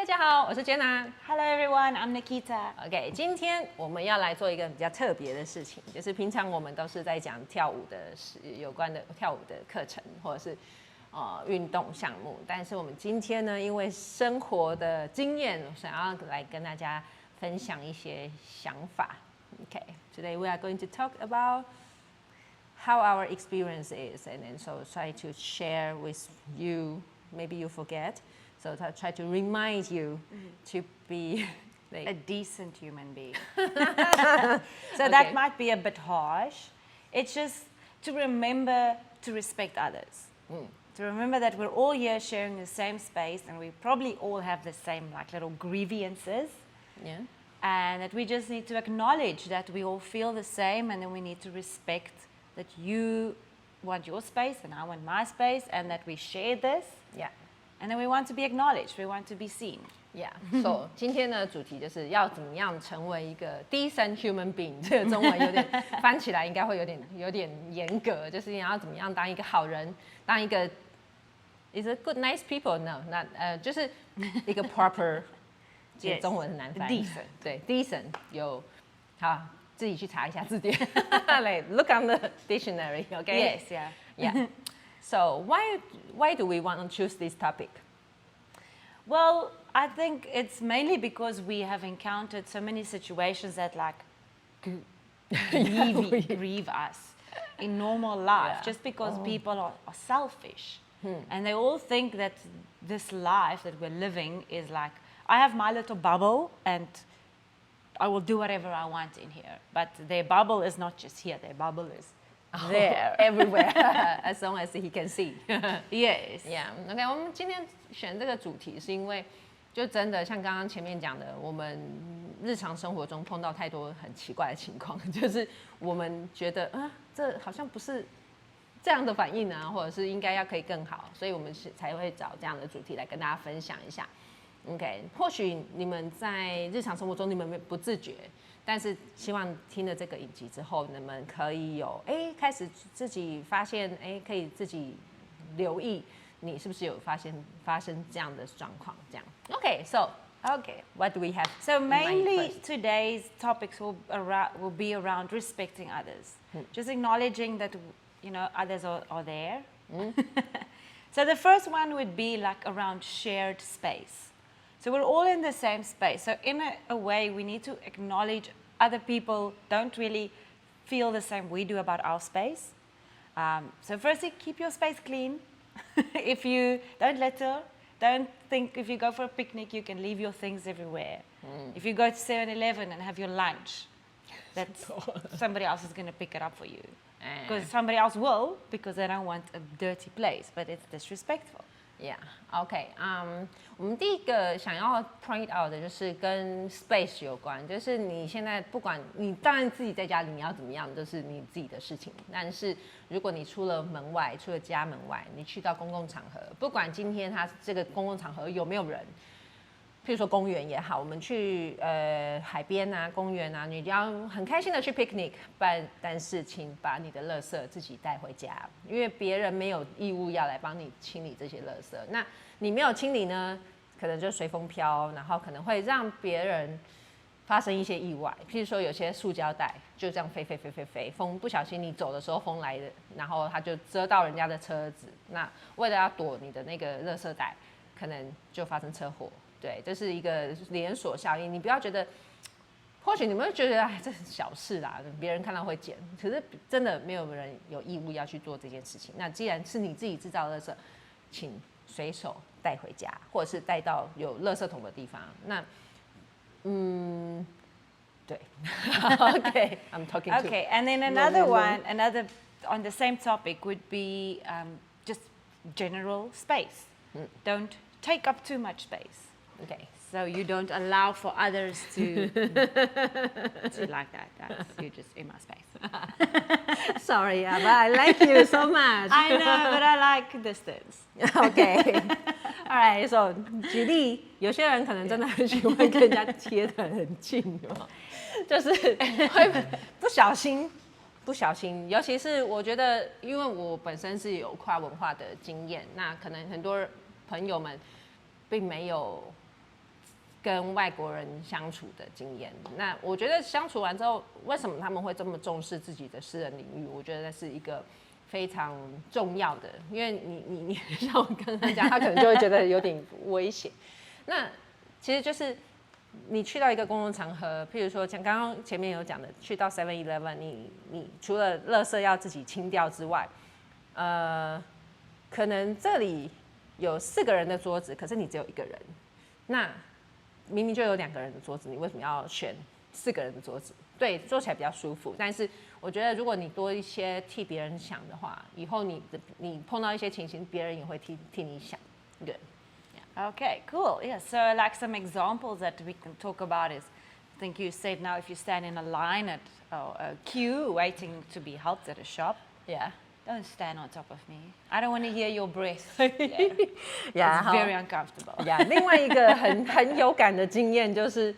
大家好，我是 Jenna。Hello everyone, I'm Nikita. OK， 今天我们要来做一个比较特别的事情，就是平常我们都是在讲跳舞的有关的跳舞的课程，或者是运动项目。但是我们今天呢，因为生活的经验，想要来跟大家分享一些想法。OK，today we are going to talk about how our experience is, and then so try to share with you. Maybe you forget, so I try to remind you to be like, a decent human being. So that might be a bit harsh. It's just to remember to respect others. To remember that we're all here sharing the same space, and we probably all have the same like little grievances. Yeah. And that we just need to acknowledge that we all feel the same, and then we need to respect that you want your space and I want my space, and that we share this. Yeah. And then we want to be acknowledged. We want to be seen. Yeah. So 今天的主题就是要怎么样成为一个decent human being。这个中文有点翻起来应该会有点严格，就是你要怎么样当一个好人，当一个 is a good nice people no， 那就是一个 proper。中文很难翻。Decent。对 ，decent 有好。自己去查一下字典，like look on the dictionary, okay? Yes, yeah. Yeah. So why do we want to choose this topic? Well, I think it's mainly because we have encountered so many situations that like grieve us in normal life, just because people are selfish, and they all think that this life that we're living is like, I have my little bubble and I will do whatever I want in here. But their bubble is not just here. Their bubble is there, everywhere, as long as he can see. Yes. Yeah. OK， 我们今天选这个主题是因为，就真的像刚刚前面讲的，我们日常生活中碰到太多很奇怪的情况，就是我们觉得这好像不是这样的反应啊，或者是应该要可以更好，所以我们才会找这样的主题来跟大家分享一下。OK， 或许你们在日常生活中你们不自觉，但是希望听了这个影集之后，你们可以有开始自己发现可以自己留意你是不是有发生这样的状况这样。OK，so what do we have? So mainly today's topics will be around respecting others, just acknowledging that others are there. So the first one would be like around shared space. So we're all in the same space. So in a way, we need to acknowledge other people don't really feel the same we do about our space. So firstly, keep your space clean. If you don't litter, don't think if you go for a picnic, you can leave your things everywhere. If you go to 7-Eleven and have your lunch, that's somebody else is going to pick it up for you. Because somebody else will, because they don't want a dirty place, but it's disrespectful. Yeah, OK， 我们第一个想要 point out 的就是跟 space 有关，就是你现在不管你当然自己在家里你要怎么样，都是你自己的事情。但是如果你出了门外，出了家门外，你去到公共场合，不管今天它这个公共场合有没有人，譬如说公园也好，我们去海边啊、公园啊，你要很开心的去 picnic， 但是请把你的垃圾自己带回家，因为别人没有义务要来帮你清理这些垃圾。那你没有清理呢，可能就随风飘，然后可能会让别人发生一些意外。譬如说有些塑胶袋就这样飞，风不小心你走的时候风来的，然后它就遮到人家的车子。那为了要躲你的那个垃圾袋，可能就发生车祸。对，这是一个连锁效应。你不要觉得，或许你们会觉得，这是小事啦，别人看到会捡。可是真的没有人有义务要去做这件事情。那既然是你自己制造的垃圾，请随手带回家，或者是带到有垃圾桶的地方。那，对，OK, I'm talking to. Okay, and then another on the same topic would be just general space. Don't take up too much space. Okay. So you don't allow for others to like that. You're just in my space. Sorry, but I like you so much. I know, but I like distance. Okay. All right. So 举例，有些人可能真的很喜欢跟人家贴得很近，就是会不小心，尤其是我觉得，因为我本身是有跨文化的经验，那可能很多朋友们并没有跟外国人相处的经验。那我觉得相处完之后，为什么他们会这么重视自己的私人领域？我觉得那是一个非常重要的，因为你像我刚刚讲，他可能就会觉得有点危险。那其实就是你去到一个公共场合，譬如说像刚刚前面有讲的，去到 7-Eleven， 你除了垃圾要自己清掉之外，可能这里有4个人的桌子，可是你只有1个人，那明明就有2个人的桌子，你为什么要选4个人的桌子？对，坐起来比较舒服。但是我觉得，如果你多一些替别人想的话，以后你碰到一些情形，别人也会替你想。对。Okay, cool. Yeah, so like some examples that we can talk about is, I think you said now if you stand in a line at a queue waiting to be helped at a shop, Yeah. don't stand on top of me. I don't want to hear your breath. Yeah, it's very uncomfortable. Yeah. 另外一个很有感的经验就是，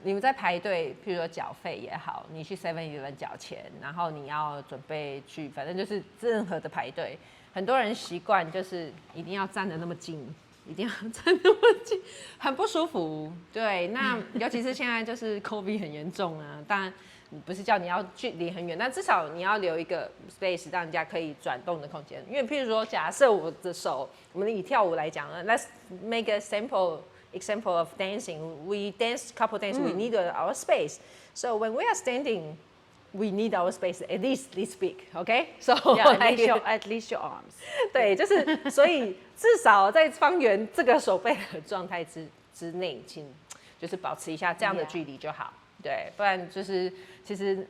你们在排队，譬如说缴费也好，你去 7-Eleven 缴钱，然后你要准备去，反正就是任何的排队，很多人习惯就是一定要站得那么近。一定要站那么近，很不舒服。对，那尤其是现在就是 COVID 很严重啊，当然不是叫你要距离很远，但至少你要留一个 space 让人家可以转动的空间。因为譬如说，假设我的手，我们以跳舞来讲 ，Let's make a example of dancing. We dance couple dance. We need our space. So when we are standing.We need our space at least this big, okay? So yeah, at least your arms. 对，就是所以至少在方圆这个手背的状态之内，请就是保持一下这样的距离就好。对，不然就是其实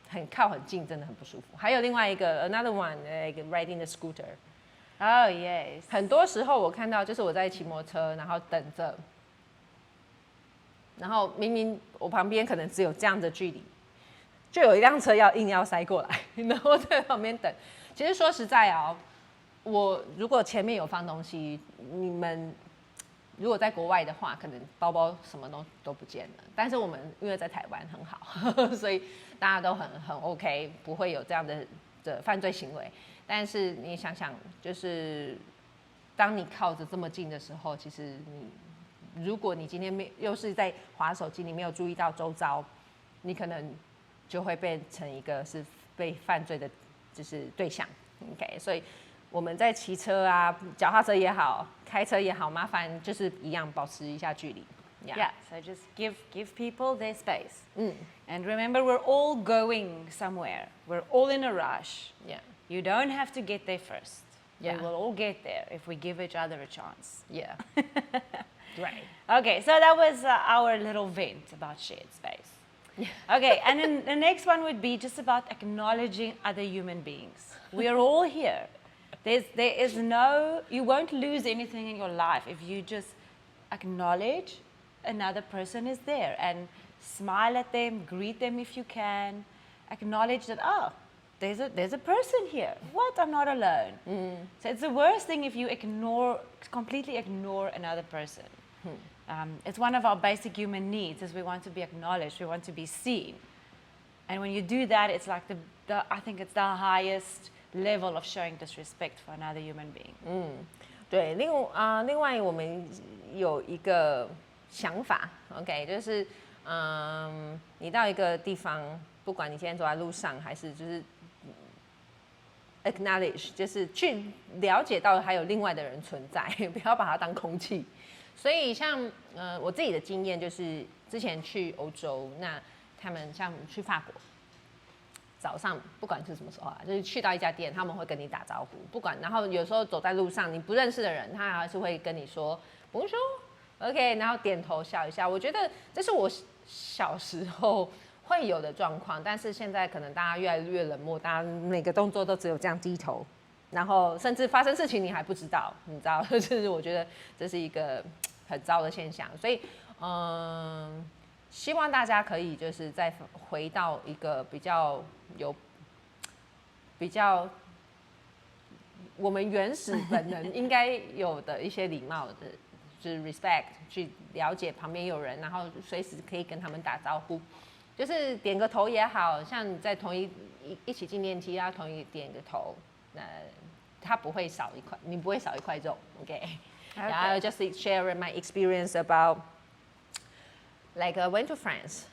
很靠很近，真的很不舒服。还有另外一个 another one, like riding the scooter. Oh yes. 很多时候我看到就是我在骑摩托车，然后等着。然后明明我旁边可能只有这样的距离，就有一辆车硬要塞过来，然后在旁边等。其实说实在哦，我如果前面有放东西，你们如果在国外的话，可能包包什么都不见了。但是我们因为在台湾很好，所以大家都很 OK， 不会有这样的犯罪行为。但是你想想，就是当你靠着这么近的时候，其实如果你今天又是在滑手机，你没有注意到周遭，你可能就会变成一个是被犯罪的，就是对象。OK， 所以我们在骑车啊、脚踏车也好、开车也好，麻烦就是一样保持一下距离。Yeah, so just give people their space. And remember, we're all going somewhere. We're all in a rush. Yeah. You don't have to get there first. Yeah. We will all get there if we give each other a chance. Yeah. Right. Okay, so that was our little vent about shared space. Yeah. Okay, and then the next one would be just about acknowledging other human beings. We are all here. There is no, you won't lose anything in your life if you just acknowledge another person is there and smile at them, greet them if you can, acknowledge that, oh, there's a person here. What? I'm not alone. So it's the worst thing if you completely ignore another person. It's one of our basic human needs is we want to be acknowledged, we want to be seen. And when you do that, it's like I think it's the highest level of showing disrespect for another human being. 对，另外我们有一个想法 ，OK， 就是你到一个地方，不管你今天走在路上，还是就是 acknowledge， 就是去了解到还有另外的人存在，不要把它当空气。所以像我自己的经验就是之前去欧洲，那他们像去法国。早上不管是什么时候啊，就是去到一家店，他们会跟你打招呼，不管。然后有时候走在路上，你不认识的人，他还是会跟你说 Bonjour，OK， 然后点头笑一下。我觉得这是我小时候会有的状况，但是现在可能大家越来越冷漠，大家每个动作都只有这样低头，然后甚至发生事情你还不知道，你知道，就是我觉得这是一个很糟的现象。所以希望大家可以就是再回到一个比较我们原始本能应该有的一些礼貌的，就是 respect， 去了解旁边有人，然后随时可以跟他们打招呼，就是点个头也好，像你在一起进电梯同一点个头，他不会少一块，你不会少一块肉 ，OK。Okay. Yeah, I'll just share my experience about, like I went to France.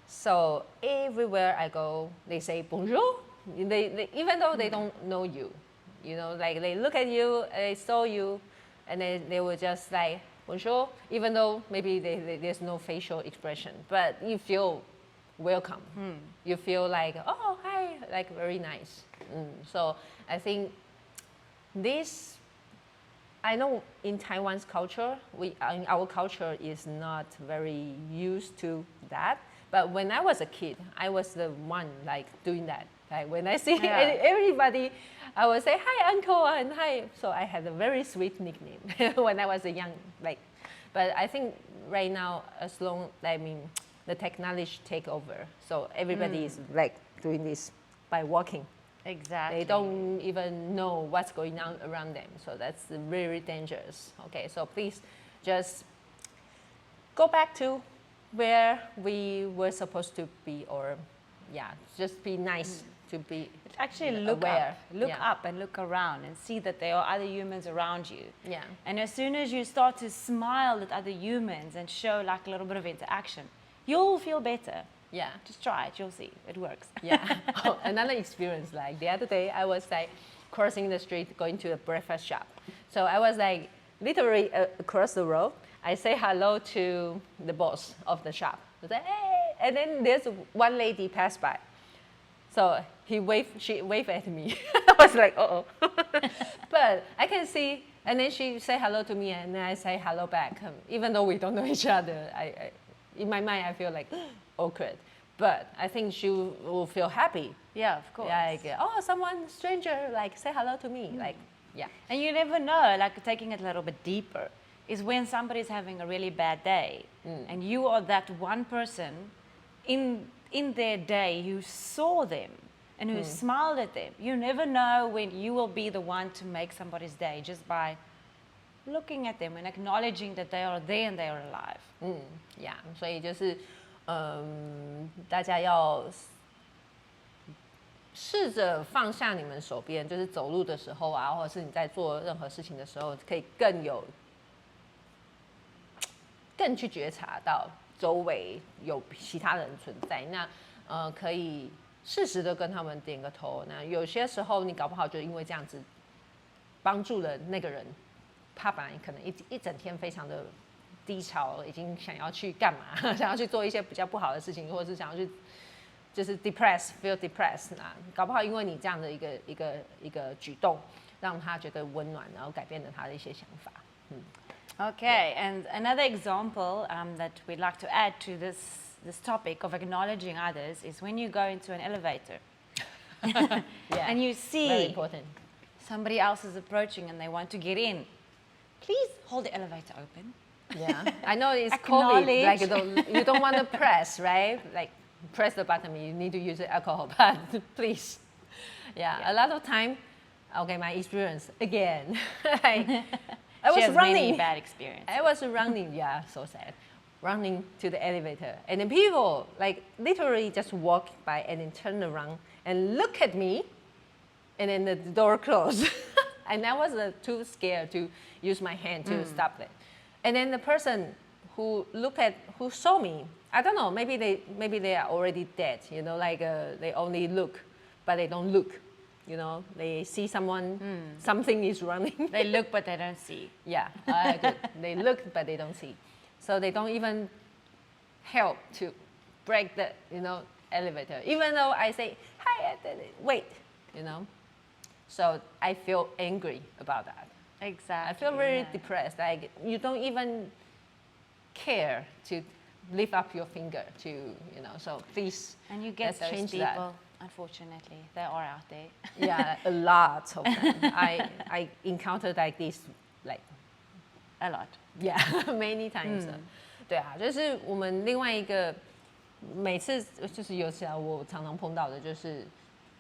So everywhere I go, they say bonjour. They even though they don't know you, like they look at you, they saw you, and they will just like bonjour, even though maybe there's no facial expression, but you feel welcome. You feel like, oh, hi, like very nice. So I think this, I know in Taiwan's culture, in our culture is not very used to that. But when I was a kid, I was the one like doing that. Like when I see everybody, I would say, hi, uncle, and hi. So I had a very sweet nickname when I was a young, like. But I think right now, the technology take over. So everybody is like doing this by walking. Exactly. They don't even know what's going on around them. So that's very dangerous. Okay, so please just go back to where we were supposed to be, or just be nice to be actually look aware. Up and look around and see that there are other humans around you. Yeah. And as soon as you start to smile at other humans and show like a little bit of interaction, you'll feel better. Yeah. Just try it, you'll see. It works. Yeah. Another experience, like the other day, I was like crossing the street going to a breakfast shop. So I was like literally across the road. I say hello to the boss of the shop. I say, hey, and then there's one lady passed by. So she waved at me. I was like, uh-oh. But I can see, and then she say hello to me, and then I say hello back. Even though we don't know each other, in my mind, I feel like awkward. But I think she will feel happy. Yeah, of course. Like, oh, someone stranger, like, say hello to me. Like, yeah. And you never know, like taking it a little bit deeper, is when somebody's having a really bad day, and you are that one person in their day who saw them and who smiled at them. You never know when you will be the one to make somebody's day just by looking at them and acknowledging that they are there and they are alive. Yeah, 所以就是大家要试着放下你们手边，就是走路的时候啊，或者是你在做任何事情的时候，可以更去觉察到周围有其他人存在。那可以适时的跟他们点个头。那有些时候你搞不好就因为这样子帮助了那个人，他本来可能一整天非常的低潮，已经想要去干嘛，想要去做一些比较不好的事情，或者是想要去就是 feel depressed 啊，搞不好因为你这样的一个举动，让他觉得温暖，然后改变了他的一些想法。Okay, and another example that we'd like to add to this topic of acknowledging others is when you go into an elevator and you see very important. Somebody else is approaching and they want to get in. Please hold the elevator open. Yeah, I know it's COVID, like you don't want to press, right? Like press the button, you need to use the alcohol, but please. Yeah, a lot of time, okay, my experience again. I was running. Many bad experiences. I was running, yeah, so sad. Running to the elevator. And then people like literally just walk by and then turn around and look at me. And then the door closed. And I was too scared to use my hand to stop it. And then the person who saw me, I don't know, maybe they are already dead, like they only look, but they don't look. They see someone, something is running. They look, but they don't see. Yeah, good. They look, but they don't see. So they don't even help to break the, elevator. Even though I say, hi, wait, So I feel angry about that. Exactly. I feel very depressed. Like you don't even care to lift up your finger to, so please. And you get let's change those people. That. Unfortunately, they are out there. Yeah, a lot of them. I encountered like this, like a lot. Yeah, many times. 对啊，就是我们另外一个，每次就是有时候我常常碰到的，就是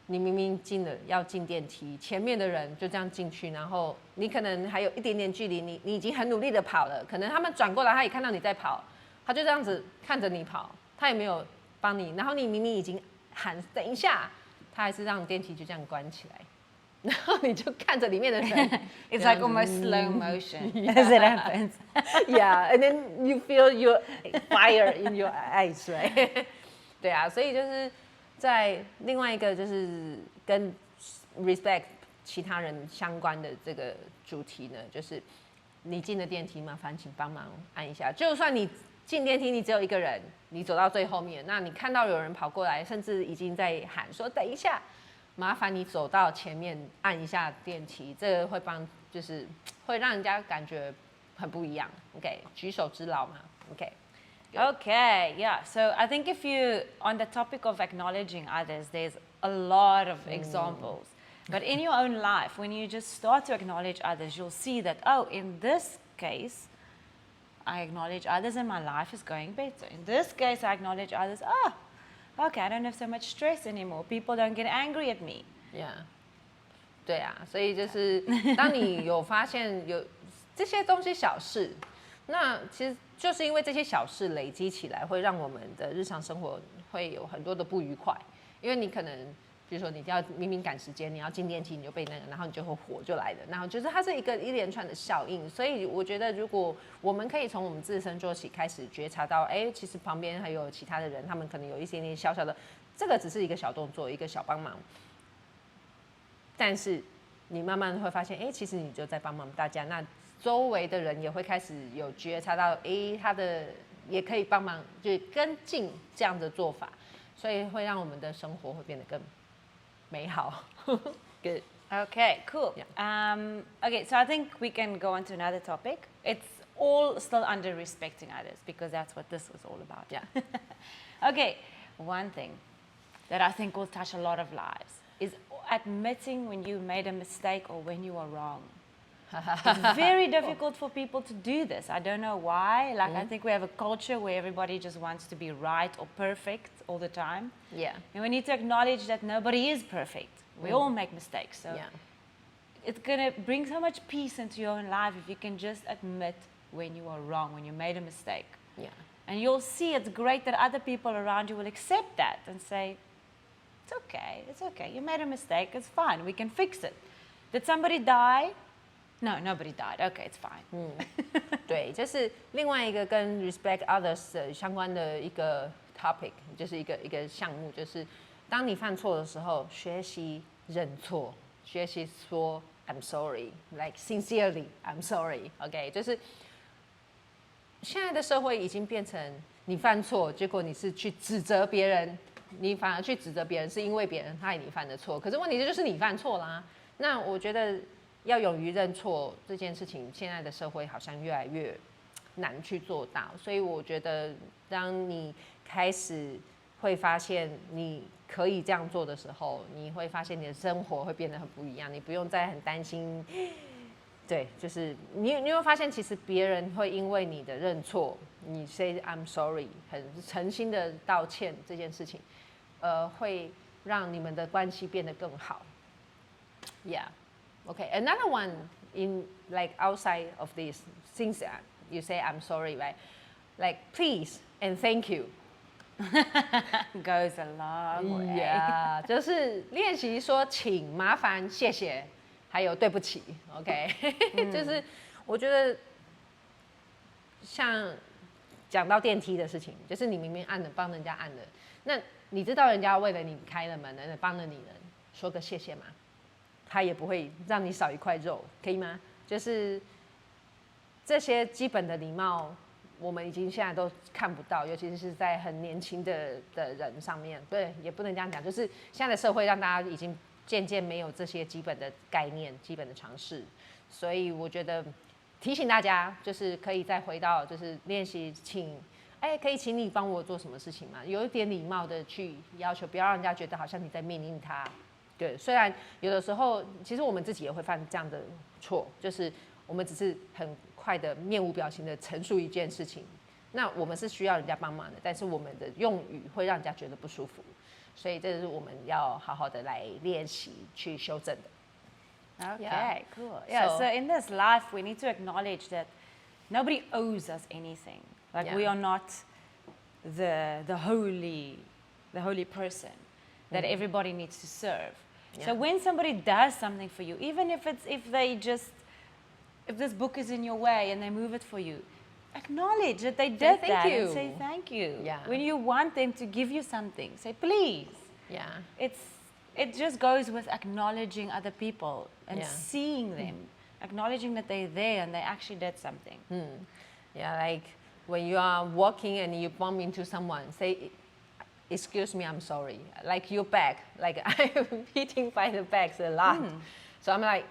你明明要进电梯，前面的人就这样进去，然后你可能还有一点点距离，你已经很努力的跑了，可能他们转过来，他也看到你在跑，他就这样子看着你跑，他也没有帮你，然后你明明已经喊等一下，他还是让电梯就这样关起来。然后你就看着里面的人，It's like almost slow motion as it happens. Yeah, and then you feel your fire in your eyes, right? 对啊，所以就是在另外一个就是跟 respect 其他人相关的这个主题呢，就是你进了电梯，麻烦请帮忙按一下。就算你进电梯，你只有一个人，你走到最后面，那你看到有人跑过来，甚至已经在喊说等一下。麻烦你走到前面按一下电梯，这个会就是会让人家感觉很不一样。OK， 举手之劳嘛。Okay, yeah. So I think if you, on the topic of acknowledging others, there's a lot of examples. But in your own life, when you just start to acknowledge others, you'll see that, oh, in this case, I acknowledge others and my life is going better. In this case, I acknowledge others, okay, I don't have so much stress anymore. People don't get angry at me. Yeah. 对啊，所以就是当你有发现有这些东西小事，那其实就是因为这些小事累积起来，会让我们的日常生活会有很多的不愉快。因为你可能，比如说你要明明赶时间，你要进电梯，你就被那个，然后你就会火就来了，然后就是它是一连串的效应。所以我觉得，如果我们可以从我们自身做起，开始觉察到，其实旁边还有其他的人，他们可能有一些点小小的，这个只是一个小动作，一个小帮忙。但是你慢慢会发现，其实你就在帮忙大家，那周围的人也会开始有觉察到，他的也可以帮忙，就跟进这样的做法，所以会让我们的生活会变得更美好。Good. Okay, cool. Yeah. Okay, so I think we can go on to another topic. It's all still under respecting others because that's what this was all about. Yeah. Okay, one thing that I think will touch a lot of lives is admitting when you made a mistake or when you are wrong. It's very difficult for people to do this. I don't know why. Like, I think we have a culture where everybody just wants to be right or perfect all the time. Yeah. And we need to acknowledge that nobody is perfect. We all make mistakes. So it's going to bring so much peace into your own life if you can just admit when you are wrong, when you made a mistake. Yeah. And you'll see it's great that other people around you will accept that and say, it's okay. You made a mistake. It's fine. We can fix it. Did somebody die? No, nobody died. Okay, it's fine. 对，就是另外一个跟 respect others 相关的一个 topic， 就是一个项目，就是当你犯错的时候，学习认错，学习说 I'm sorry, like sincerely I'm sorry. OK， 就是现在的社会已经变成你犯错，结果你是去指责别人，你反而去指责别人是因为别人害你犯的错，可是问题就是你犯错啦。那我觉得要勇于认错这件事情，现在的社会好像越来越难去做到，所以我觉得当你开始会发现你可以这样做的时候，你会发现你的生活会变得很不一样，你不用再很担心。对，就是你会发现，其实别人会因为你的认错，你 say I'm sorry， 很诚心的道歉这件事情，会让你们的关系变得更好。Yeah. Okay, another one in like outside of this, since you say I'm sorry, right? Like please and thank you goes a long way. Yeah, 就是练习说请、麻烦、谢谢，还有对不起。OK， 就是我觉得像讲到电梯的事情，就是你明明按了帮人家按了，那你知道人家为了你开了门，帮了你了，说个谢谢吗？他也不会让你少一块肉，可以吗？就是这些基本的礼貌，我们已经现在都看不到，尤其是在很年轻的人上面。对，也不能这样讲，就是现在的社会让大家已经渐渐没有这些基本的概念、基本的常识，所以我觉得提醒大家，就是可以再回到就是练习，可以请你帮我做什么事情吗？有一点礼貌的去要求，不要让人家觉得好像你在命令他。对，虽然有的时候，其实我们自己也会犯这样的错，就是我们只是很快的面无表情的陈述一件事情，那我们是需要人家帮忙的，但是我们的用语会让人家觉得不舒服，所以这是我们要好好的来练习去修正的。Okay, cool. Yeah, so in this life, we need to acknowledge that nobody owes us anything. Like we are not the holy person that everybody needs to serve. So when somebody does something for you, even if this book is in your way and they move it for you, acknowledge that they did that and say thank you. Yeah. When you want them to give you something, say please. Yeah. It just goes with acknowledging other people and seeing them, acknowledging that they're there and they actually did something. Yeah, like when you are walking and you bump into someone, say, excuse me, I'm sorry. Like your back, like I'm hitting by the backs a lot. So I'm like,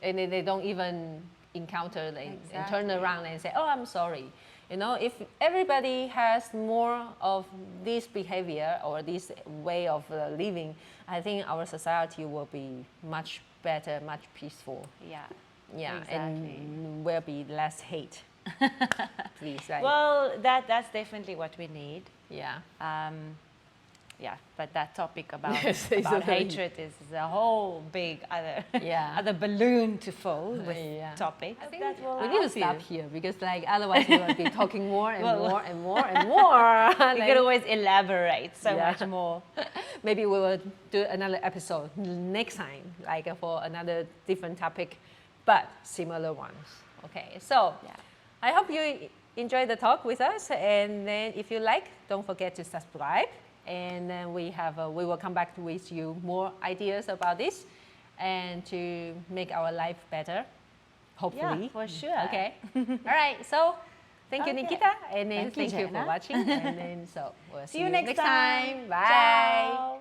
and they don't even encounter, and turn around and say, oh, I'm sorry. You know, if everybody has more of this behavior or this way of living, I think our society will be much better, much peaceful. Yeah. Yeah, exactly. And will be less hate. Please. Like, well, that's definitely what we need. Yeah. Yeah, but that topic about Hatred is a whole big Yeah. other balloon to fill with topics. I think that will we need to stop help here because like otherwise we will be talking more and more and more and more. You could always elaborate so much more. Maybe we will do another episode next time, like for another different topic, but similar ones. Okay, so I hope you enjoyed the talk with us, and then if you like, don't forget to subscribe. And then we will come back with you more ideas about this and to make our life better, hopefully. Yeah, for sure. Okay. All right. So thank you, Nikita. And then Thank you for Jenna. watching. And then so we'll See you next time. Bye. Ciao.